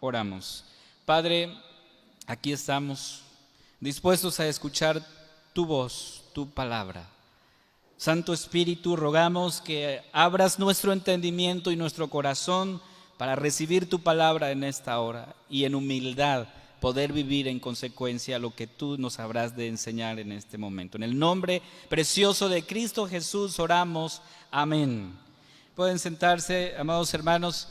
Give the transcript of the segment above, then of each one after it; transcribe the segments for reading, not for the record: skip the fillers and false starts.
Oramos. Padre, aquí estamos dispuestos a escuchar tu voz, tu palabra. Santo Espíritu, rogamos que abras nuestro entendimiento y nuestro corazón para recibir tu palabra en esta hora y en humildad poder vivir en consecuencia lo que tú nos habrás de enseñar en este momento. En el nombre precioso de Cristo Jesús oramos. Amén. Pueden sentarse, amados hermanos.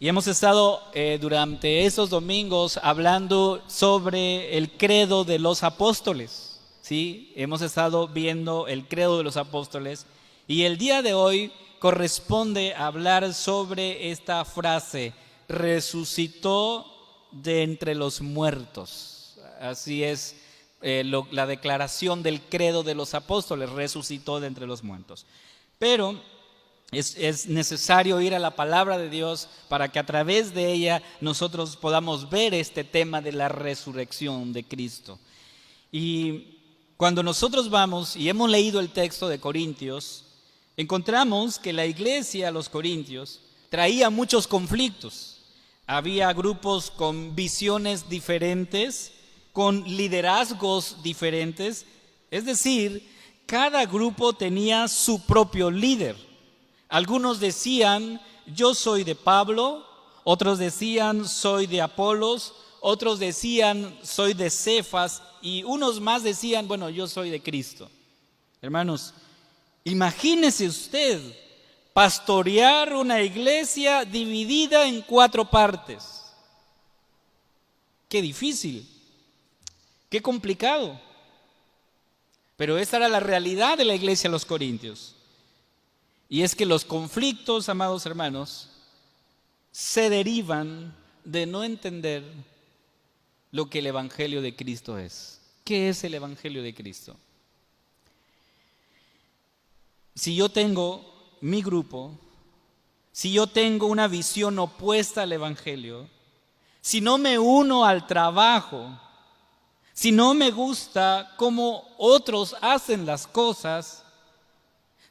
Y hemos estado durante estos domingos hablando sobre el credo de los apóstoles, ¿sí? Hemos estado viendo el credo de los apóstoles y el día de hoy corresponde hablar sobre esta frase: resucitó de entre los muertos. Así es la declaración del credo de los apóstoles: resucitó de entre los muertos. Pero es necesario ir a la palabra de Dios para que a través de ella nosotros podamos ver este tema de la resurrección de Cristo. Y cuando nosotros vamos y hemos leído el texto de Corintios, encontramos que la iglesia, los corintios, traía muchos conflictos. Había grupos con visiones diferentes, con liderazgos diferentes. Es decir, cada grupo tenía su propio líder. Algunos decían, yo soy de Pablo, otros decían, soy de Apolos, otros decían, soy de Cefas, y unos más decían, bueno, yo soy de Cristo. Hermanos, imagínese usted pastorear una iglesia dividida en 4 partes. Qué difícil, qué complicado. Pero esa era la realidad de la iglesia de los Corintios. Y es que los conflictos, amados hermanos, se derivan de no entender lo que el Evangelio de Cristo es. ¿Qué es el Evangelio de Cristo? Si yo tengo mi grupo, si yo tengo una visión opuesta al Evangelio, si no me uno al trabajo, si no me gusta cómo otros hacen las cosas,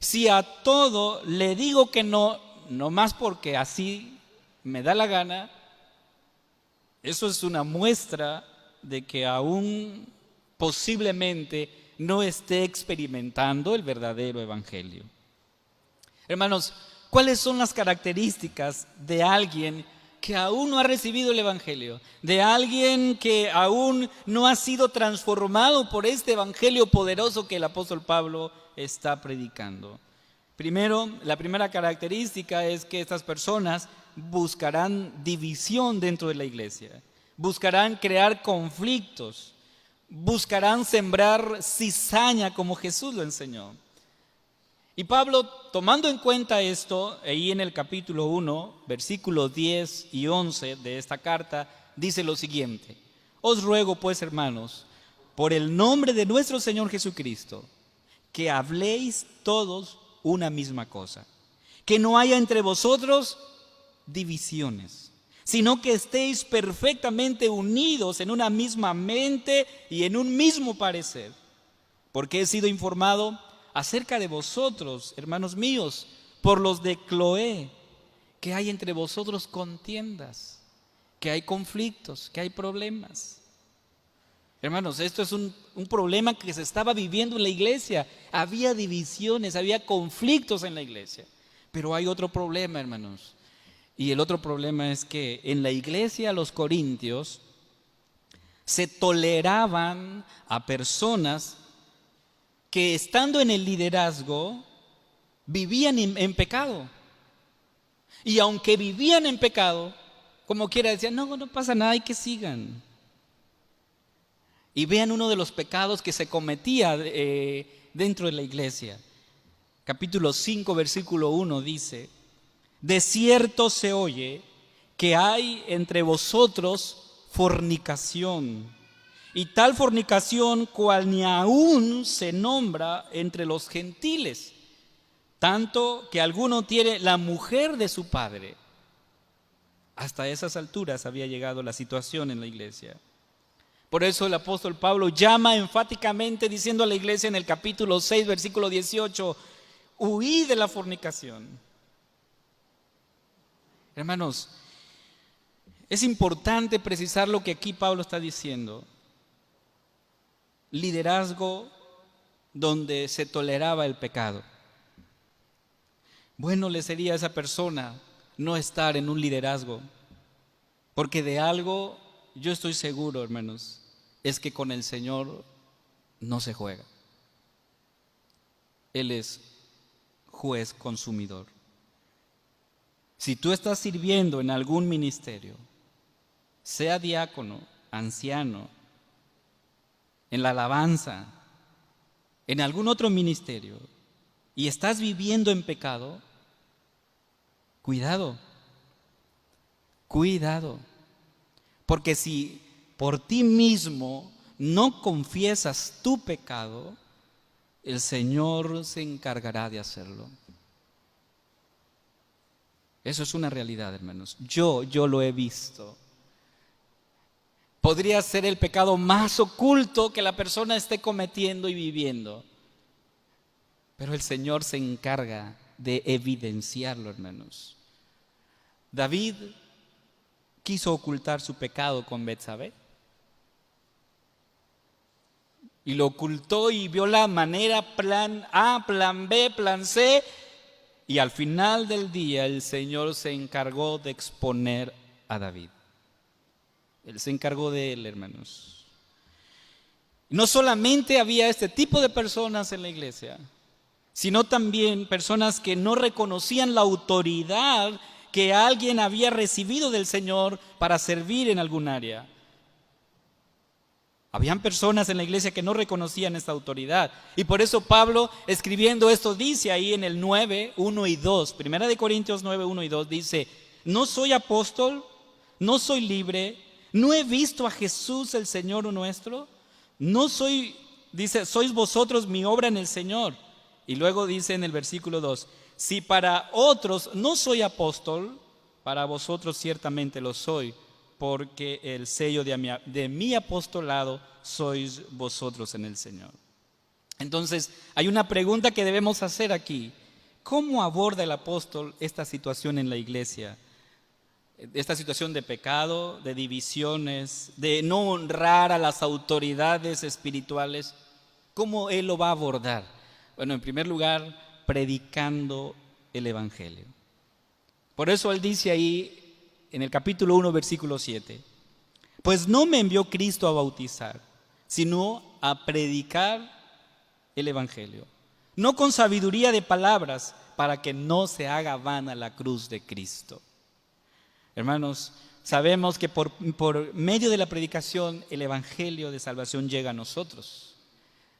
si a todo le digo que no, no más porque así me da la gana, eso es una muestra de que aún posiblemente no esté experimentando el verdadero evangelio. Hermanos, ¿cuáles son las características de alguien que aún no ha recibido el evangelio? De alguien que aún no ha sido transformado por este evangelio poderoso que el apóstol Pablo está predicando. Primero, la primera característica es que estas personas buscarán división dentro de la iglesia, buscarán crear conflictos, buscarán sembrar cizaña como Jesús lo enseñó. Y Pablo, tomando en cuenta esto, ahí en el capítulo 1, versículos 10 y 11 de esta carta, dice lo siguiente: os ruego pues, hermanos, por el nombre de nuestro Señor Jesucristo, que habléis todos una misma cosa, que no haya entre vosotros divisiones, sino que estéis perfectamente unidos en una misma mente y en un mismo parecer. Porque he sido informado acerca de vosotros, hermanos míos, por los de Cloé, que hay entre vosotros contiendas, que hay conflictos, que hay problemas. Hermanos, esto es un problema que se estaba viviendo en la iglesia. Había divisiones, había conflictos en la iglesia. Pero hay otro problema, hermanos. Y el otro problema es que en la iglesia los corintios se toleraban a personas que, estando en el liderazgo, vivían en pecado. Y aunque vivían en pecado, como quiera decían, no pasa nada, hay que sigan. Y vean uno de los pecados que se cometía dentro de la iglesia. Capítulo 5, versículo 1 dice: de cierto se oye que hay entre vosotros fornicación, y tal fornicación cual ni aún se nombra entre los gentiles, tanto que alguno tiene la mujer de su padre. Hasta esas alturas había llegado la situación en la iglesia. Por eso el apóstol Pablo llama enfáticamente diciendo a la iglesia en el capítulo 6, versículo 18: huid de la fornicación. Hermanos, Es importante precisar lo que aquí Pablo está diciendo. Liderazgo donde se toleraba el pecado. Bueno le sería a esa persona no estar en un liderazgo, porque de algo yo estoy seguro, hermanos, es que con el Señor no se juega. Él es juez consumidor. Si tú estás sirviendo en algún ministerio, sea diácono, anciano, en la alabanza, en algún otro ministerio, y estás viviendo en pecado, cuidado, cuidado. Porque si por ti mismo no confiesas tu pecado, el Señor se encargará de hacerlo. Eso es una realidad, hermanos. Yo lo he visto. Podría ser el pecado más oculto que la persona esté cometiendo y viviendo, pero el Señor se encarga de evidenciarlo, hermanos. David quiso ocultar su pecado con Betsabé y lo ocultó y vio la manera, plan A, plan B, plan C, y al final del día el Señor se encargó de exponer a David. Él se encargó de él, hermanos. No solamente había este tipo de personas en la iglesia, sino también personas que no reconocían la autoridad que alguien había recibido del Señor para servir en algún área. Habían personas en la iglesia que no reconocían esta autoridad. Y por eso Pablo, escribiendo esto, dice ahí en el 9, 1 y 2, Primera de Corintios 9, 1 y 2, dice: no soy apóstol, no soy libre, no he visto a Jesús el Señor nuestro, no soy, dice, sois vosotros mi obra en el Señor. Y luego dice en el versículo 2, si para otros no soy apóstol, para vosotros ciertamente lo soy, porque el sello de mi apostolado sois vosotros en el Señor. Entonces, hay una pregunta que debemos hacer aquí. ¿Cómo aborda el apóstol esta situación en la iglesia? Esta situación de pecado, de divisiones, de no honrar a las autoridades espirituales. ¿Cómo él lo va a abordar? Bueno, en primer lugar, predicando el Evangelio. Por eso él dice ahí en el capítulo 1, versículo 7, pues no me envió Cristo a bautizar, sino a predicar el Evangelio, no con sabiduría de palabras, para que no se haga vana la cruz de Cristo. Hermanos, sabemos que por medio de la predicación el Evangelio de salvación llega a nosotros.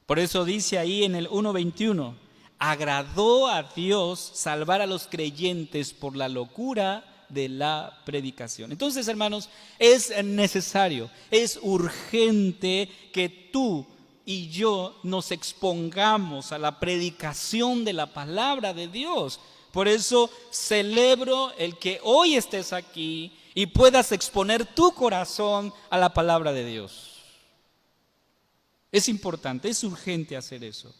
Por eso dice ahí en el 1:21, agradó a Dios salvar a los creyentes por la locura de la predicación. Entonces, hermanos, es necesario, es urgente que tú y yo nos expongamos a la predicación de la palabra de Dios. Por eso celebro el que hoy estés aquí y puedas exponer tu corazón a la palabra de Dios. Es importante, es urgente hacer eso.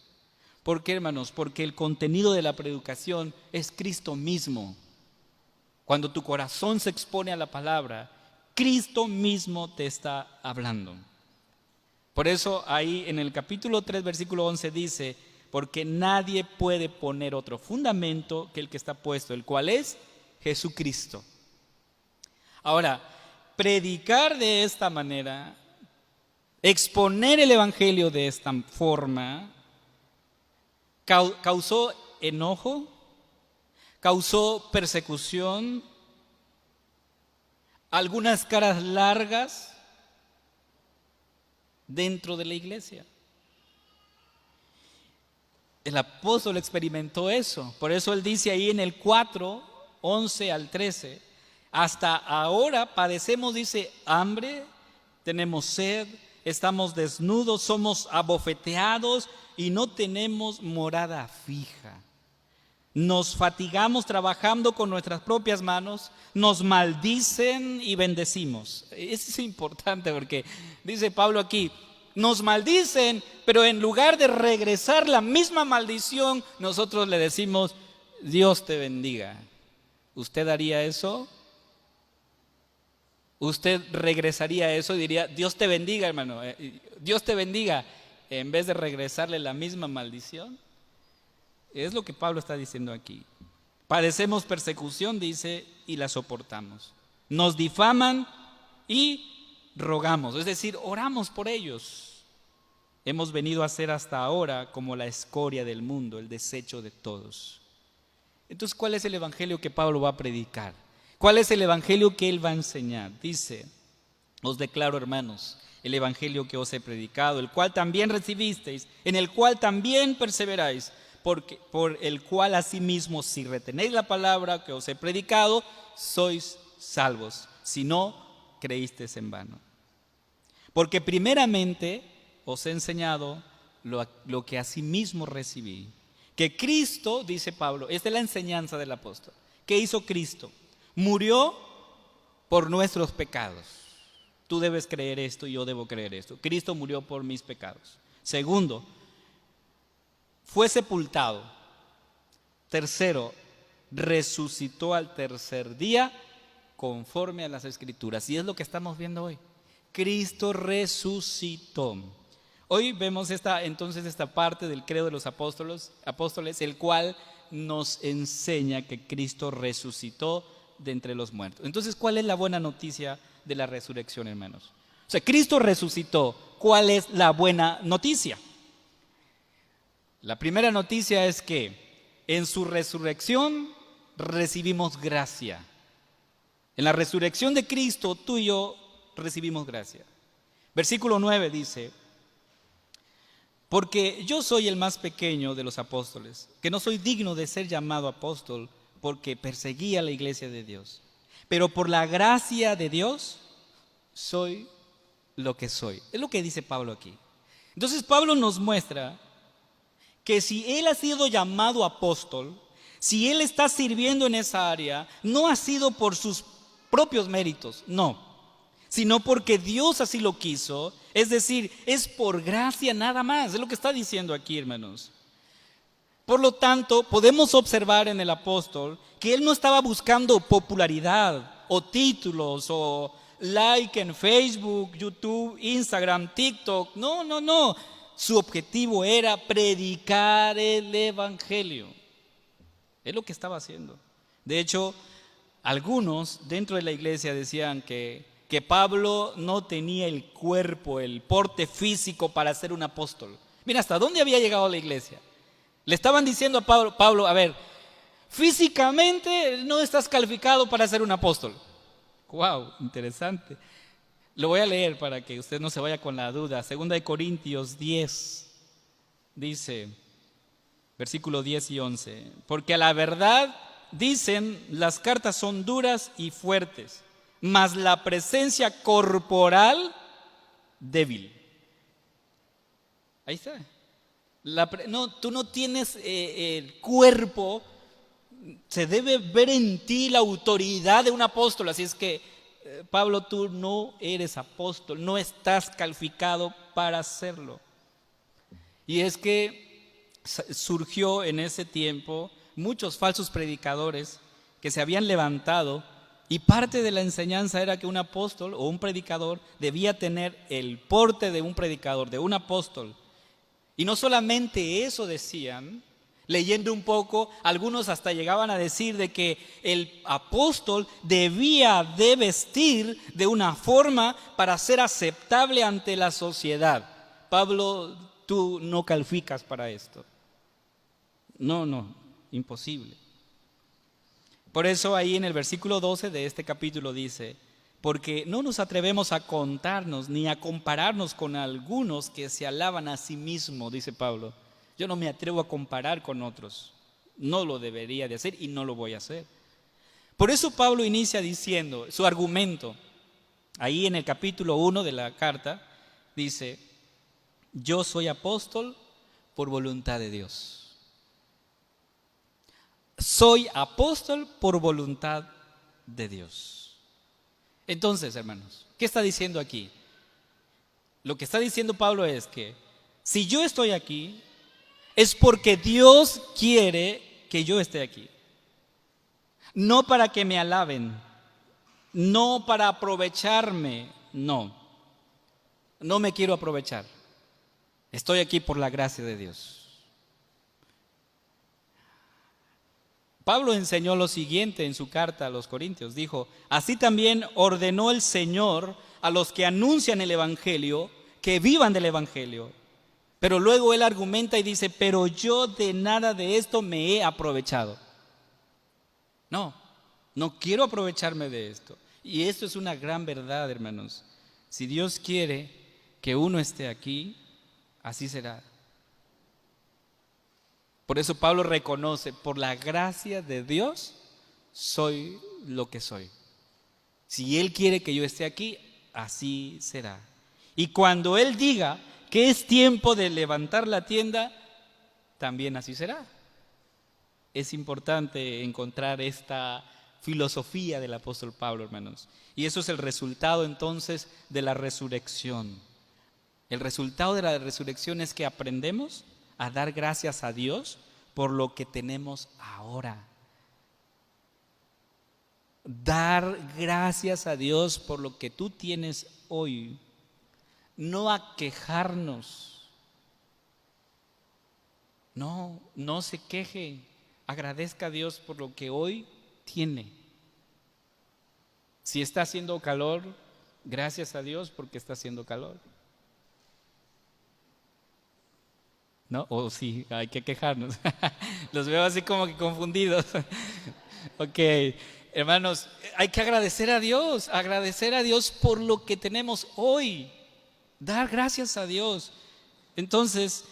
¿Por qué, hermanos? Porque el contenido de la predicación es Cristo mismo. Cuando tu corazón se expone a la palabra, Cristo mismo te está hablando. Por eso ahí en el capítulo 3, versículo 11 dice, porque nadie puede poner otro fundamento que el que está puesto, el cual es Jesucristo. Ahora, predicar de esta manera, exponer el Evangelio de esta forma, causó enojo, causó persecución, algunas caras largas dentro de la iglesia. El apóstol experimentó eso. Por eso él dice ahí en el 4, 11 al 13, hasta ahora padecemos, dice, hambre, tenemos sed, estamos desnudos, somos abofeteados y no tenemos morada fija. Nos fatigamos trabajando con nuestras propias manos, nos maldicen y bendecimos. Eso es importante porque dice Pablo aquí, nos maldicen, pero en lugar de regresar la misma maldición, nosotros le decimos, Dios te bendiga. ¿Usted haría eso? usted regresaría a eso y diría, Dios te bendiga, hermano, Dios te bendiga, en vez de regresarle la misma maldición. Es lo que Pablo está diciendo aquí. Padecemos persecución, dice, y la soportamos. Nos difaman y rogamos, es decir, oramos por ellos. Hemos venido a ser hasta ahora como la escoria del mundo, el desecho de todos. Entonces, ¿cuál es el evangelio que Pablo va a predicar? ¿Cuál es el evangelio que él va a enseñar? Dice, os declaro, hermanos, el evangelio que os he predicado, el cual también recibisteis, en el cual también perseveráis, por el cual asimismo, si retenéis la palabra que os he predicado, sois salvos, si no creísteis en vano. Porque primeramente os he enseñado lo que asimismo recibí, que Cristo, dice Pablo, esta es la enseñanza del apóstol. ¿Qué hizo Cristo? Murió por nuestros pecados. Tú debes creer esto y yo debo creer esto. Cristo murió por mis pecados. Segundo, fue sepultado. Tercero, resucitó al tercer día conforme a las Escrituras. Y es lo que estamos viendo hoy. Cristo resucitó. Hoy vemos entonces esta parte del credo de los apóstoles, el cual nos enseña que Cristo resucitó de entre los muertos. Entonces, ¿cuál es la buena noticia de la resurrección, hermanos? O sea, Cristo resucitó. ¿Cuál es la buena noticia? La primera noticia es que en su resurrección recibimos gracia. En la resurrección de Cristo, tú y yo recibimos gracia. Versículo 9 dice, porque yo soy el más pequeño de los apóstoles, que no soy digno de ser llamado apóstol porque perseguía la iglesia de Dios. Pero por la gracia de Dios soy lo que soy. Es lo que dice Pablo aquí. Entonces Pablo nos muestra que si él ha sido llamado apóstol, si él está sirviendo en esa área, no ha sido por sus propios méritos, no, sino porque Dios así lo quiso, es decir, es por gracia nada más, es lo que está diciendo aquí, hermanos. Por lo tanto, podemos observar en el apóstol que él no estaba buscando popularidad o títulos o like en Facebook, YouTube, Instagram, TikTok, no. Su objetivo era predicar el evangelio. Es lo que estaba haciendo. De hecho, algunos dentro de la iglesia decían que Pablo no tenía el cuerpo, el porte físico para ser un apóstol. Mira, ¿hasta dónde había llegado la iglesia? Le estaban diciendo a Pablo, a ver, físicamente no estás calificado para ser un apóstol. Wow, interesante. Lo voy a leer para que usted no se vaya con la duda. 2 Corintios 10 dice, versículo 10 y 11, porque a la verdad dicen, las cartas son duras y fuertes, mas la presencia corporal débil. Ahí está. Tú no tienes el cuerpo, se debe ver en ti la autoridad de un apóstol, así es que Pablo, tú no eres apóstol, no estás calificado para hacerlo. Y es que surgió en ese tiempo muchos falsos predicadores que se habían levantado y parte de la enseñanza era que un apóstol o un predicador debía tener el porte de un predicador, de un apóstol. Y no solamente eso decían, leyendo un poco, algunos hasta llegaban a decir de que el apóstol debía de vestir de una forma para ser aceptable ante la sociedad. Pablo, tú no calificas para esto. No, imposible. Por eso ahí en el versículo 12 de este capítulo dice, porque no nos atrevemos a contarnos ni a compararnos con algunos que se alaban a sí mismos, dice Pablo. Yo no me atrevo a comparar con otros. No lo debería de hacer y no lo voy a hacer. Por eso Pablo inicia diciendo su argumento. Ahí en el capítulo 1 de la carta dice, yo soy apóstol por voluntad de Dios. Soy apóstol por voluntad de Dios. Entonces, hermanos, ¿qué está diciendo aquí? Lo que está diciendo Pablo es que si yo estoy aquí, es porque Dios quiere que yo esté aquí. No para que me alaben, no para aprovecharme, no me quiero aprovechar. Estoy aquí por la gracia de Dios. Pablo enseñó lo siguiente en su carta a los Corintios. Dijo, así también ordenó el Señor a los que anuncian el Evangelio que vivan del Evangelio. Pero luego él argumenta y dice, pero yo de nada de esto me he aprovechado. No quiero aprovecharme de esto. Y esto es una gran verdad, hermanos. Si Dios quiere que uno esté aquí, así será. Por eso Pablo reconoce, por la gracia de Dios, soy lo que soy. Si Él quiere que yo esté aquí, así será. Y cuando Él diga que es tiempo de levantar la tienda, también así será. Es importante encontrar esta filosofía del apóstol Pablo, hermanos. Y eso es el resultado entonces de la resurrección. El resultado de la resurrección es que aprendemos a dar gracias a Dios por lo que tenemos ahora. Dar gracias a Dios por lo que tú tienes hoy. No a quejarnos. No se queje. Agradezca a Dios por lo que hoy tiene. Si está haciendo calor, gracias a Dios porque está haciendo calor. ¿No? O sí, hay que quejarnos. Los veo así como que confundidos. Ok, hermanos, hay que agradecer a Dios por lo que tenemos hoy. Dar gracias a Dios. Entonces,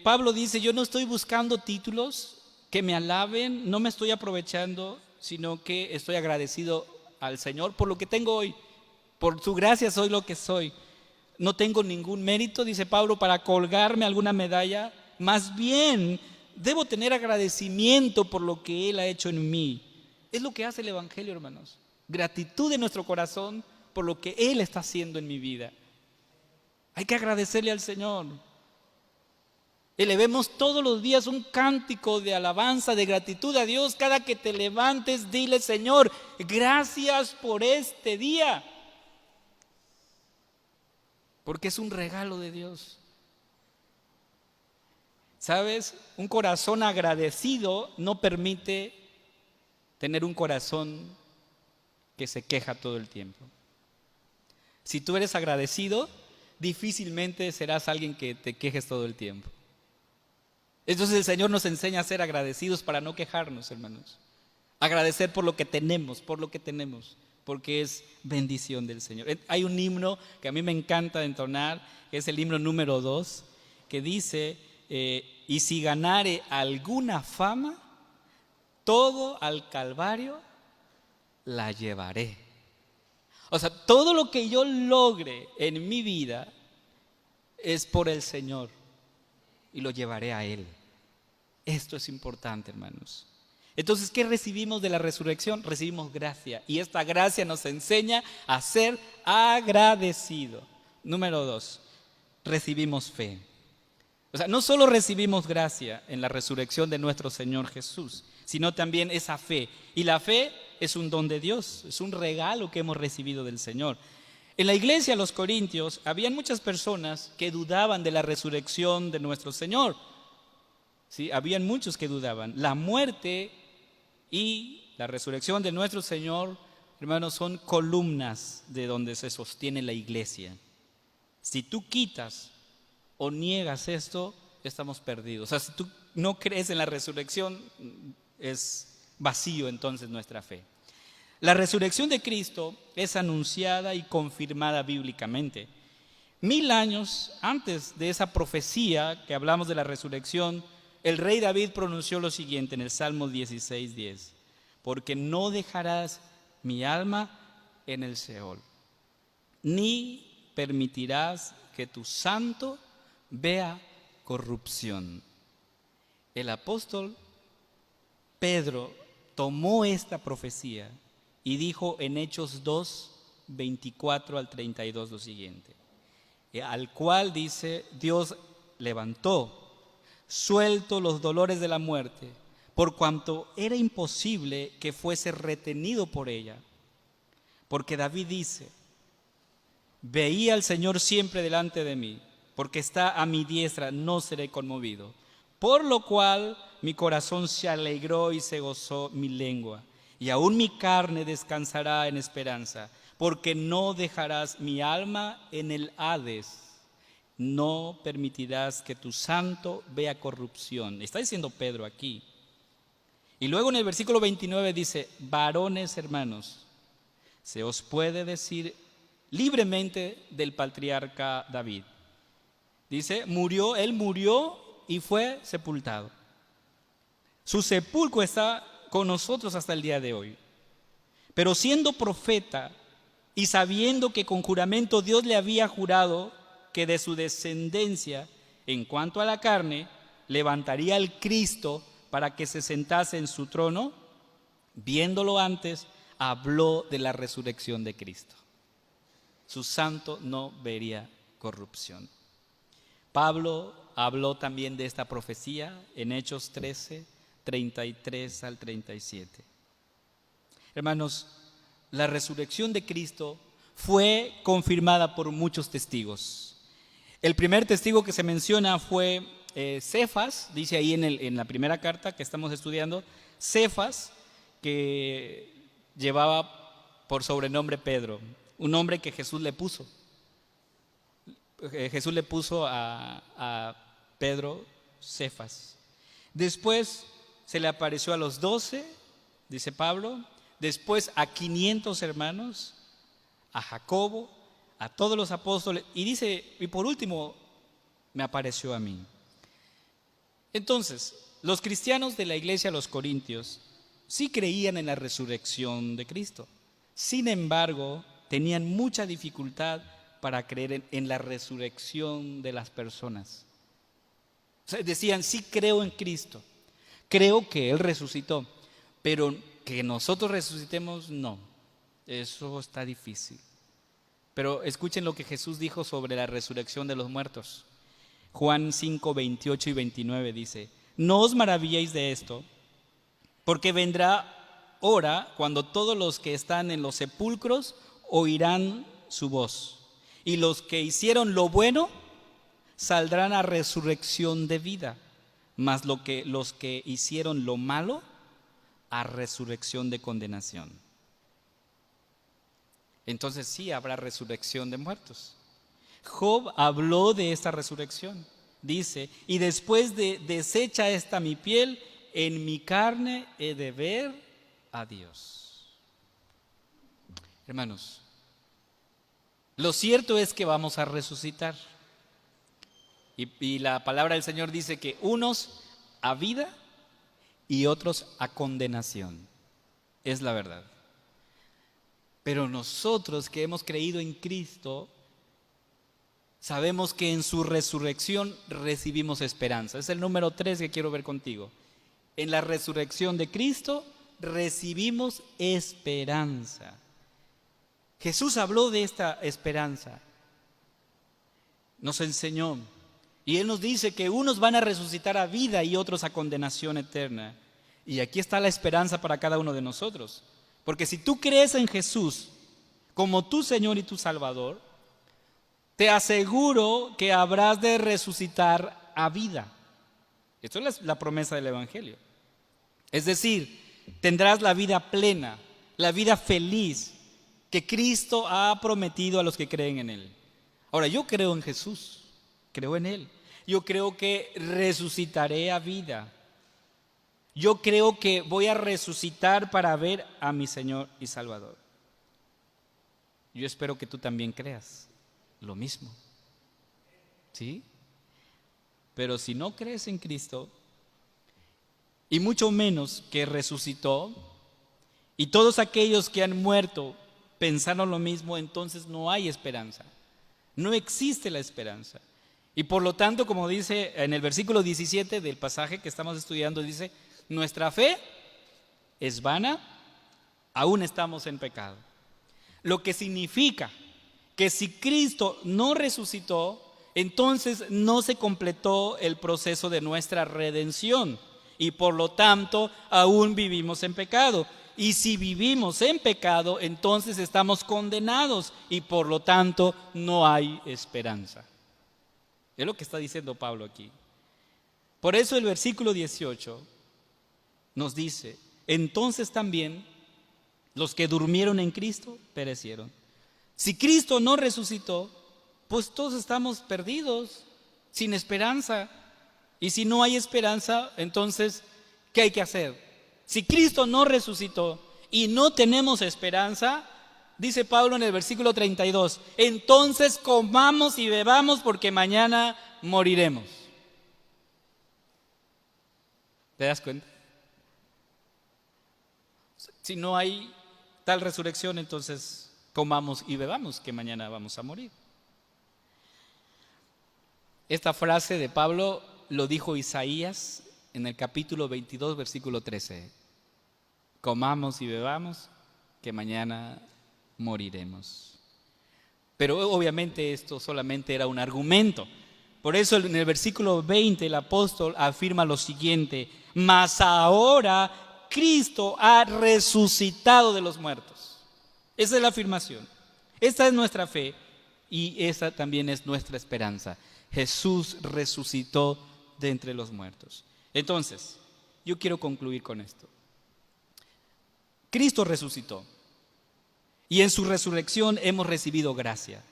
Pablo dice, yo no estoy buscando títulos que me alaben, no me estoy aprovechando, sino que estoy agradecido al Señor por lo que tengo hoy. Por su gracia soy lo que soy. No tengo ningún mérito, dice Pablo, para colgarme alguna medalla. Más bien, debo tener agradecimiento por lo que Él ha hecho en mí. Es lo que hace el Evangelio, hermanos. Gratitud de nuestro corazón por lo que Él está haciendo en mi vida. Hay que agradecerle al Señor. Elevemos todos los días un cántico de alabanza, de gratitud a Dios. Cada que te levantes, dile, Señor, gracias por este día. Porque es un regalo de Dios. ¿Sabes? Un corazón agradecido no permite tener un corazón que se queja todo el tiempo. Si tú eres agradecido, difícilmente serás alguien que te quejes todo el tiempo. Entonces el Señor nos enseña a ser agradecidos para no quejarnos, hermanos. Agradecer por lo que tenemos, porque es bendición del Señor. Hay un himno que a mí me encanta entonar, que es el himno número 2, que dice, y si ganare alguna fama, todo al Calvario la llevaré. O sea, todo lo que yo logre en mi vida es por el Señor y lo llevaré a Él. Esto es importante, hermanos. Entonces, ¿qué recibimos de la resurrección? Recibimos gracia, y esta gracia nos enseña a ser agradecido. Número 2, recibimos fe. O sea, no solo recibimos gracia en la resurrección de nuestro Señor Jesús, sino también esa fe. Y la fe es un don de Dios, es un regalo que hemos recibido del Señor. En la iglesia de los Corintios habían muchas personas que dudaban de la resurrección de nuestro Señor. ¿Sí? Habían muchos que dudaban. La muerte y la resurrección de nuestro Señor, hermanos, son columnas de donde se sostiene la iglesia. Si tú quitas o niegas esto, estamos perdidos. O sea, si tú no crees en la resurrección, es vacío entonces nuestra fe. La resurrección de Cristo es anunciada y confirmada bíblicamente. 1000 años antes de esa profecía que hablamos de la resurrección, el rey David pronunció lo siguiente en el Salmo 16:10: porque no dejarás mi alma en el Seol, ni permitirás que tu santo vea corrupción. El apóstol Pedro tomó esta profecía y dijo en Hechos 2:24 al 32 lo siguiente: al cual dice, Dios levantó, suelto los dolores de la muerte, por cuanto era imposible que fuese retenido por ella. Porque David dice: veía al Señor siempre delante de mí, porque está a mi diestra, no seré conmovido. Por lo cual mi corazón se alegró y se gozó mi lengua, y aún mi carne descansará en esperanza, porque no dejarás mi alma en el Hades, no permitirás que tu santo vea corrupción. Está diciendo Pedro aquí. Y luego en el versículo 29 dice: varones hermanos, se os puede decir libremente del patriarca David. Dice, él murió y fue sepultado. Su sepulcro está con nosotros hasta el día de hoy. Pero siendo profeta y sabiendo que con juramento Dios le había jurado que de su descendencia, en cuanto a la carne, levantaría al Cristo para que se sentase en su trono, viéndolo antes, habló de la resurrección de Cristo. Su santo no vería corrupción. Pablo habló también de esta profecía en Hechos 13, 33 al 37. Hermanos, la resurrección de Cristo fue confirmada por muchos testigos. El primer testigo que se menciona fue Cefas, dice ahí en la primera carta que estamos estudiando, Cefas, que llevaba por sobrenombre Pedro, un nombre que Jesús le puso. Jesús le puso a Pedro Cefas. Después se le apareció a los 12, dice Pablo, después a 500 hermanos, a Jacobo, a todos los apóstoles, y dice, y por último me apareció a mí. Entonces, los cristianos de la iglesia de los Corintios sí creían en la resurrección de Cristo. Sin embargo, tenían mucha dificultad para creer en la resurrección de las personas. O sea, decían, sí creo en Cristo, creo que Él resucitó, pero que nosotros resucitemos, no, eso está difícil. Pero escuchen lo que Jesús dijo sobre la resurrección de los muertos. Juan 5, 28 y 29 dice: no os maravilléis de esto, porque vendrá hora cuando todos los que están en los sepulcros oirán su voz, y los que hicieron lo bueno saldrán a resurrección de vida, mas los que hicieron lo malo a resurrección de condenación. Entonces sí habrá resurrección de muertos. Job habló de esta resurrección. Dice, y después de deshecha esta mi piel, en mi carne he de ver a Dios. Hermanos, lo cierto es que vamos a resucitar. Y la palabra del Señor dice que unos a vida y otros a condenación. Es la verdad. Pero nosotros que hemos creído en Cristo, sabemos que en su resurrección recibimos esperanza. Es el número 3 que quiero ver contigo. En la resurrección de Cristo recibimos esperanza. Jesús habló de esta esperanza. Nos enseñó. Y Él nos dice que unos van a resucitar a vida y otros a condenación eterna. Y aquí está la esperanza para cada uno de nosotros. Porque si tú crees en Jesús como tu Señor y tu Salvador, te aseguro que habrás de resucitar a vida. Esto es la promesa del Evangelio. Es decir, tendrás la vida plena, la vida feliz que Cristo ha prometido a los que creen en Él. Ahora, yo creo en Jesús, creo en Él. Yo creo que resucitaré a vida. Yo creo que voy a resucitar para ver a mi Señor y Salvador. Yo espero que tú también creas lo mismo. ¿Sí? Pero si no crees en Cristo, y mucho menos que resucitó, y todos aquellos que han muerto pensaron lo mismo, entonces no hay esperanza. No existe la esperanza. Y por lo tanto, como dice en el versículo 17 del pasaje que estamos estudiando, dice, nuestra fe es vana, aún estamos en pecado. Lo que significa que si Cristo no resucitó, entonces no se completó el proceso de nuestra redención y por lo tanto aún vivimos en pecado. Y si vivimos en pecado, entonces estamos condenados y por lo tanto no hay esperanza. Es lo que está diciendo Pablo aquí. Por eso el versículo 18 nos dice: entonces también los que durmieron en Cristo perecieron. Si Cristo no resucitó, pues todos estamos perdidos, sin esperanza. Y si no hay esperanza, entonces, ¿qué hay que hacer? Si Cristo no resucitó y no tenemos esperanza, dice Pablo en el versículo 32, entonces comamos y bebamos porque mañana moriremos. ¿Te das cuenta? Si no hay tal resurrección, entonces comamos y bebamos que mañana vamos a morir. Esta frase de Pablo lo dijo Isaías en el capítulo 22, versículo 13. Comamos y bebamos que mañana moriremos. Pero obviamente esto solamente era un argumento. Por eso en el versículo 20 el apóstol afirma lo siguiente: mas ahora Cristo ha resucitado de los muertos. Esa es la afirmación. Esta es nuestra fe y esa también es nuestra esperanza. Jesús resucitó de entre los muertos. Entonces, yo quiero concluir con esto. Cristo resucitó y en su resurrección hemos recibido gracia.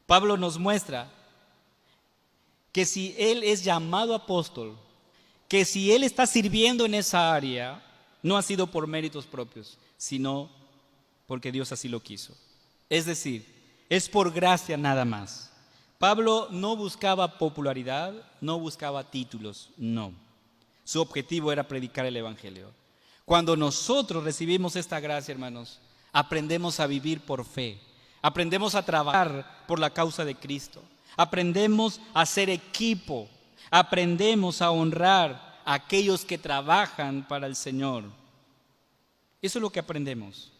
Pablo nos muestra que si Él es llamado apóstol, que si Él está sirviendo en esa área, no ha sido por méritos propios, sino porque Dios así lo quiso. Es decir, es por gracia nada más. Pablo no buscaba popularidad, no buscaba títulos, no. Su objetivo era predicar el evangelio. Cuando nosotros recibimos esta gracia, hermanos, aprendemos a vivir por fe, aprendemos a trabajar por la causa de Cristo, aprendemos a ser equipo, aprendemos a honrar a aquellos que trabajan para el Señor. Eso es lo que aprendemos.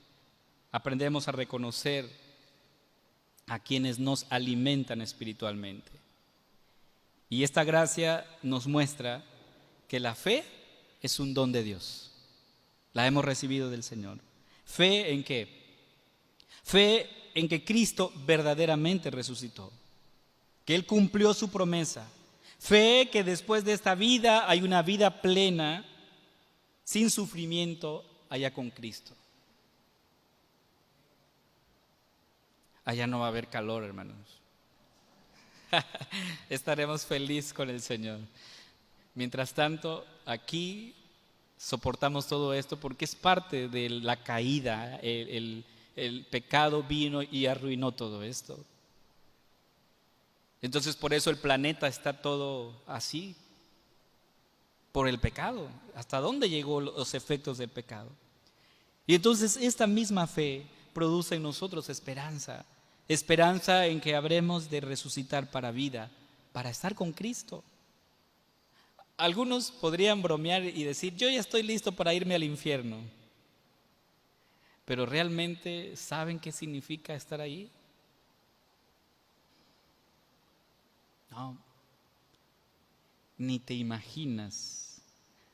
Aprendemos a reconocer a quienes nos alimentan espiritualmente. Y esta gracia nos muestra que la fe es un don de Dios. La hemos recibido del Señor. ¿Fe en qué? Fe en que Cristo verdaderamente resucitó, que Él cumplió su promesa. Fe que después de esta vida hay una vida plena, sin sufrimiento, allá con Cristo. Allá no va a haber calor, hermanos. Estaremos felices con el Señor. Mientras tanto, aquí soportamos todo esto porque es parte de la caída. El pecado vino y arruinó todo esto. Entonces, por eso el planeta está todo así, por el pecado. ¿Hasta dónde llegó los efectos del pecado? Y entonces esta misma fe produce en nosotros esperanza. Esperanza en que habremos de resucitar para vida, para estar con Cristo. Algunos podrían bromear y decir: yo ya estoy listo para irme al infierno. Pero ¿realmente saben qué significa estar ahí? No, ni te imaginas.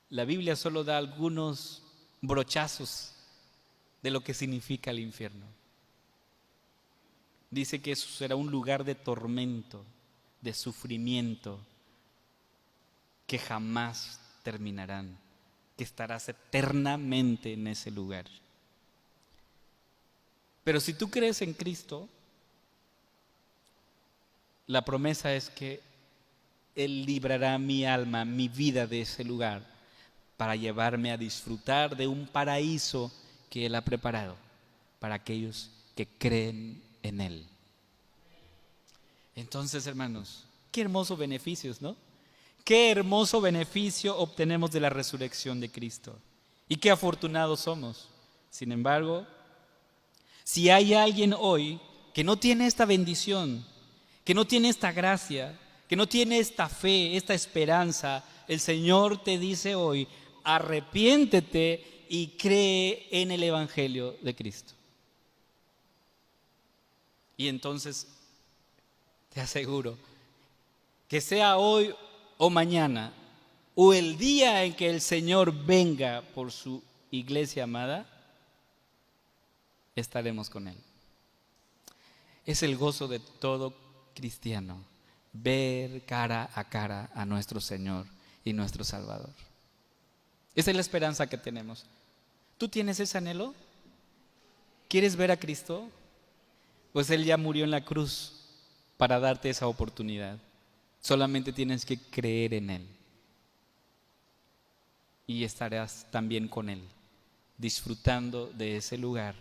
La Biblia solo da algunos brochazos de lo que significa el infierno. Dice que eso será un lugar de tormento, de sufrimiento, que jamás terminarán, que estarás eternamente en ese lugar. Pero si tú crees en Cristo, la promesa es que Él librará mi alma, mi vida de ese lugar, para llevarme a disfrutar de un paraíso que Él ha preparado para aquellos que creen en Él. Entonces, hermanos, qué hermosos beneficios, ¿no? Qué hermoso beneficio obtenemos de la resurrección de Cristo. Y qué afortunados somos. Sin embargo, si hay alguien hoy que no tiene esta bendición, que no tiene esta gracia, que no tiene esta fe, esta esperanza, el Señor te dice hoy: arrepiéntete y cree en el Evangelio de Cristo. Y entonces te aseguro que sea hoy o mañana o el día en que el Señor venga por su iglesia amada, estaremos con Él. Es el gozo de todo cristiano, ver cara a nuestro Señor y nuestro Salvador. Esa es la esperanza que tenemos. ¿Tú tienes ese anhelo? ¿Quieres ver a Cristo? Pues Él ya murió en la cruz para darte esa oportunidad. Solamente tienes que creer en Él. Y estarás también con Él, disfrutando de ese lugar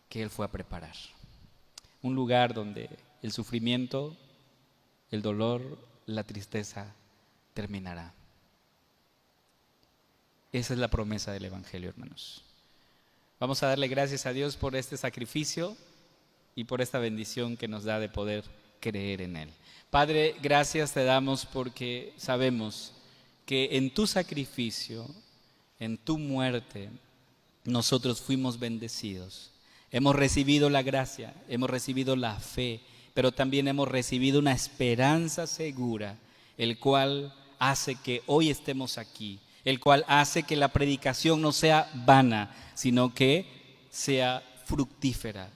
que Él fue a preparar. Un lugar donde el sufrimiento, el dolor, la tristeza terminará. Esa es la promesa del Evangelio, hermanos. Vamos a darle gracias a Dios por este sacrificio y por esta bendición que nos da de poder creer en Él. Padre, gracias te damos porque sabemos que en tu sacrificio, en tu muerte, nosotros fuimos bendecidos. Hemos recibido la gracia, hemos recibido la fe, pero también hemos recibido una esperanza segura, el cual hace que hoy estemos aquí, el cual hace que la predicación no sea vana, sino que sea fructífera.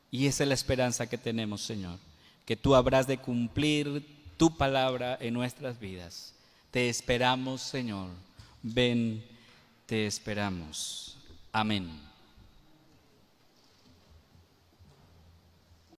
Y esa es la esperanza que tenemos, Señor, que tú habrás de cumplir tu palabra en nuestras vidas. Te esperamos, Señor. Ven, te esperamos. Amén.